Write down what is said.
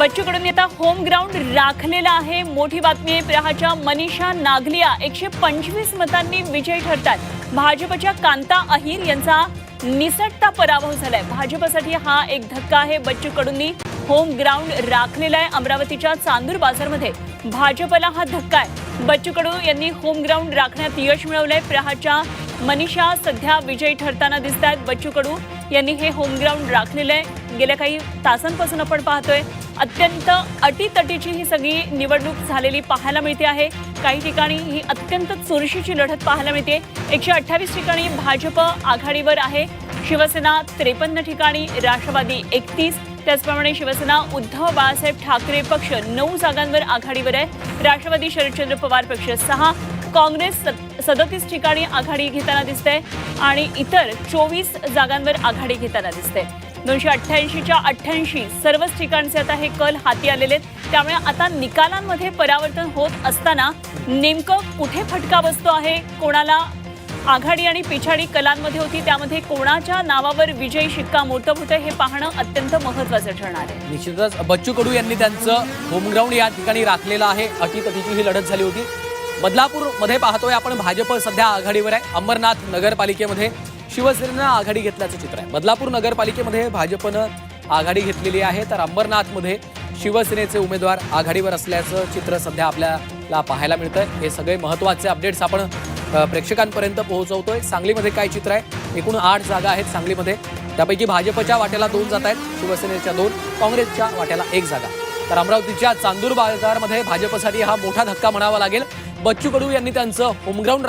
बच्चू कडूंनी आता home ground राखलेला आहे। मोठी बातमी आहे। प्रहारच्या मनीषा नागलिया 125 मतांनी विजयी ठरतात। भाजपच्या कांता अहिर यांचा निसटता पराभव झालाय। भाजपसाठी हा एक धक्का आहे। बच्चू कडूंनी होम ग्राउंड राखलेला आहे। अमरावतीच्या चांदूर बाजारमध्ये भाजपला हा धक्का आहे। बच्चू कडू यांनी होम ग्राउंड राखण्यात यश मिळवलंय। प्रहारच्या मनीषा सध्या विजयी ठरताना दिसतात। बच्चू कडू यांनी हे होम ग्राउंड राखलेलं आहे। गेल्या काही तासांपासून आपण पाहतोय अत्यंत अटीतटीची ही सगळी निवडणूक झालेली पाहायला मिळते आहे। काही ठिकाणी ही अत्यंत चुरशीची लढत पाहायला मिळते। 128 ठिकाणी भाजप आघाडीवर आहे। शिवसेना 53 ठिकाणी, राष्ट्रवादी 31, त्याचप्रमाणे शिवसेना उद्धव बाळासाहेब ठाकरे पक्ष 9 जागांवर आघाडीवर आहे। राष्ट्रवादी शरदचंद्र पवार पक्ष 6, काँग्रेस 37 ठिकाणी आघाडी घेताना दिसते आणि इतर 24 जागांवर आघाडी घेताना दिसते। 288च्या 88 सर्वच ठिकाणचे आता हे कल हाती आलेले आहेत। त्यामुळे आता निकालांमध्ये परावर्तन होत असताना नेमकं कुठे फटका बसतो आहे, कोणाला आघाडी आणि पिछाडी कलांमध्ये होती, त्यामध्ये कोणाच्या नावावर विजयी शिक्कामोर्तब होतं हे पाहणं अत्यंत महत्त्वाचं ठरणार आहे। निश्चितच बच्चू कडू यांनी त्यांचं होम ग्राउंड या ठिकाणी राखलेलं आहे। अटीतटीची ही लढत झाली होती। बदलापूरमध्ये पाहतोय आपण भाजप सध्या आघाडीवर आहे। अंबरनाथ नगरपालिकेमध्ये शिवसेनेनं आघाडी घेतल्याचं चित्र आहे। बदलापूर नगरपालिकेमध्ये भाजपनं आघाडी घेतलेली आहे, तर अंबरनाथमध्ये शिवसेनेचे उमेदवार आघाडीवर असल्याचं चित्र सध्या आपल्याला पाहायला मिळतंय। हे सगळे महत्त्वाचे अपडेट्स आपण प्रेक्षकांपर्यंत पोहोचवतोय। सांगलीमध्ये काय चित्र आहे? एकूण 8 जागा आहेत सांगलीमध्ये, त्यापैकी भाजपच्या वाट्याला 2 जात आहेत, शिवसेनेच्या 2, काँग्रेसच्या वाट्याला 1 जागा। तर अमरावतीच्या चांदूर बाजारमध्ये भाजपसाठी हा मोठा धक्का म्हणावा लागेल। बच्चू कडू यांनी त्यांचं होमग्राऊंड